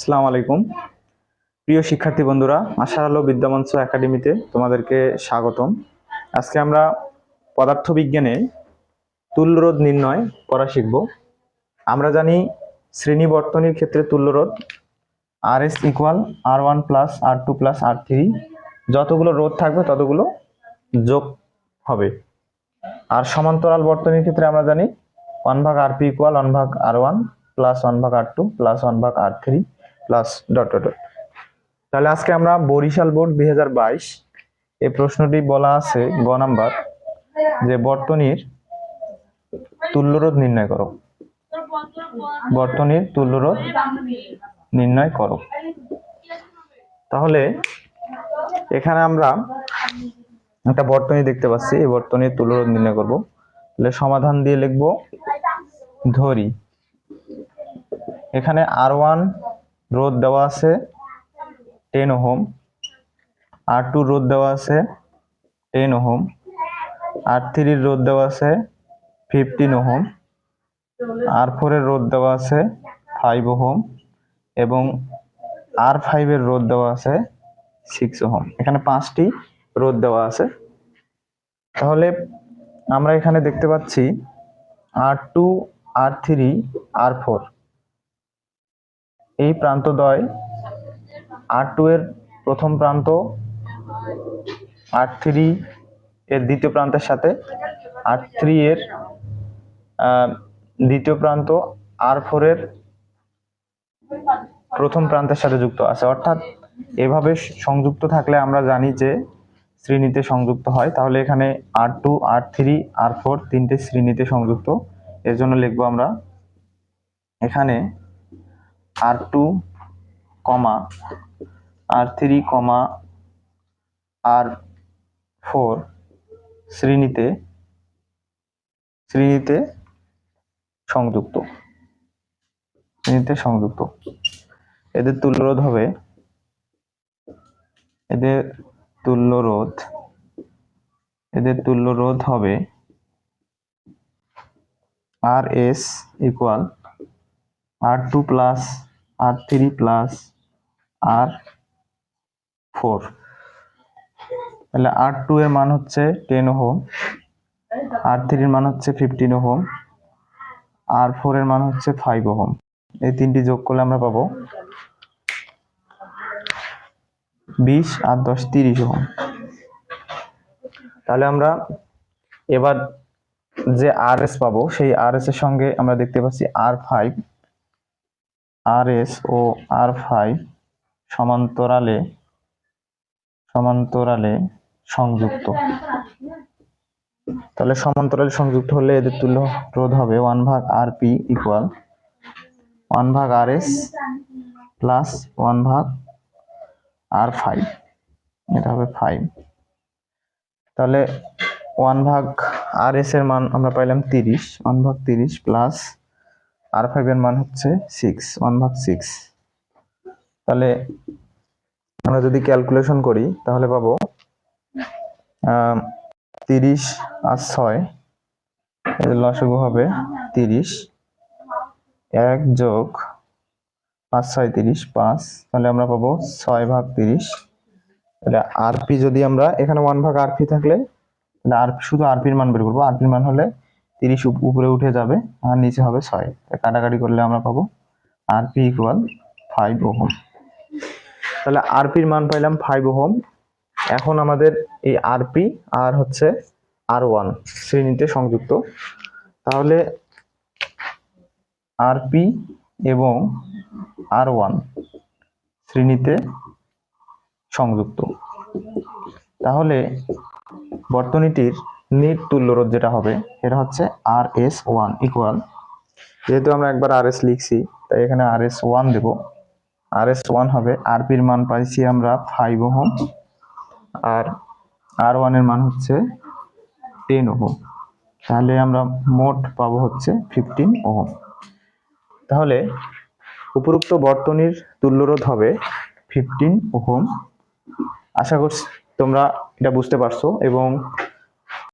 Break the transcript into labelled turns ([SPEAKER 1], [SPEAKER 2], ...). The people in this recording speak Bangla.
[SPEAKER 1] আসসালামু আলাইকুম প্রিয় শিক্ষার্থী বন্ধুরা, আশার আলো বিদ্যামঞ্চ একাডেমিতে তোমাদেরকে স্বাগতম। আজকে আমরা পদার্থবিজ্ঞানে তুল্যরোধ নির্ণয় করা শিখব। আমরা জানি শ্রেণী বর্তনীর ক্ষেত্রে তুল্যরোধ RS equal R1 plus R2 plus R3, যতগুলো রোধ থাকবে ততগুলো যোগ হবে। আর সমান্তরাল বর্তনীর ক্ষেত্রে আমরা জানি 1/RP equal 1/R1 plus 1/R2 plus 1/R3 plus dot dot dot. তাহলে আজকে আমরা বরিশাল বোর্ড 2022 এই প্রশ্নটি বলা আছে গ নাম্বার, যে বর্তনীর তুল্যরোধ নির্ণয় করো। বর্তনীর তুল্যরোধ নির্ণয় করো। তাহলে এখানে আমরা একটা বর্তনী দেখতে পাচ্ছি, এই বর্তনীর তুল্যরোধ নির্ণয় করব। তাহলে সমাধান দিয়ে লিখব, ধরি এখানে R1 রোধ দেওয়া আছে 10 ওহম, R2 রোধ দেওয়া আছে 10 ওহম, R3 এর রোধ দেওয়া আছে 15 ওহম, R4 এর রোধ দেওয়া আছে 5 ওহম এবং R5 এর রোধ দেওয়া আছে 6 ওহম। এখানে 5টি রোধ দেওয়া আছে। তাহলে আমরা এখানে দেখতে পাচ্ছি R2, R3, R4 এই প্রান্তদ্বয় R2 এর প্রথম প্রান্ত R3 এর দ্বিতীয় প্রান্তের সাথে, R3 এর দ্বিতীয় প্রান্ত R4 এর প্রথম প্রান্তের সাথে যুক্ত আছে। অর্থাৎ এভাবে সংযুক্ত থাকলে আমরা জানি যে শ্রেণীতে সংযুক্ত হয়। তাহলে এখানে R2, R3, R4 তিনটে শ্রেণীতে সংযুক্ত। এর জন্য লিখবো আমরা এখানে R2, R3, R4 শ্রেণীতে সংযুক্ত। এদের তুল্যরোধ হবে, RS equal R2 plus R3 plus R4। তাহলে R2 এর মান হচ্ছে 10 ওহম, R3 এর মান হচ্ছে 15 ওহম, R4 এর মান হচ্ছে 5 ওহম। এই তিনটি যোগ করলে আমরা পাবো 20 আর 10 30 ওহম। তাহলে আমরা এবার যে RS পাবো, সেই RS এর সঙ্গে আমরা দেখতে পাচ্ছি R5, RS ও R5 সমান্তরালে সংযুক্ত। তাহলে সমান্তরালে সংযুক্ত হলে এদের তুল্য রোধ হবে 1/RP equal 1/RS plus 1/R5, এটা হবে 5। তাহলে 1/RS এর মান আমরা পাইলাম 30, 1/30 প্লাস R5 এর মান হচ্ছে 6, 1/6। তাহলে আমরা যদি ক্যালকুলেশন করি তাহলে পাবো 30 আর 6, এর লসাগু হবে 30, 1 যোগ 5 6 30, 5। তাহলে আমরা পাবো 6/30। তাহলে RP যদি আমরা এখানে 1/RP থাকলে শুধু RP এর মান বের করবো। RP এর মান হলে 30 উপরে উঠে যাবে আর নিচে হবে 6, কাটাকাটি করলে আমরা পাবো RP ইকুয়াল 5 ওহম। তাহলে RP এর মান পাইলাম 5 ওহম। এখন আমাদের এই RP আর হচ্ছে R1 শ্রেণীতে সংযুক্ত। তাহলে RP এবং R1 শ্রেণীতে সংযুক্ত। তাহলে বর্তনীটির নিট তুল্যরোধ যেটা হবে এটা হচ্ছে RS1 ইকুয়াল, যেহেতু আমরা একবার RS লিখছি তাই এখানে RS1 দেব। RS1 হবে, RP এর মান পাইছি আমরা 5 ওহম আর R1 এর মান হচ্ছে 10 ওহম। তাহলে আমরা মোট পাবো হচ্ছে 15 ওহম। তাহলে উপরোক্ত বর্তনীর তুল্যরোধ হবে 15 ওহম। আশা করছি তোমরা এটা বুঝতে পারছো এবং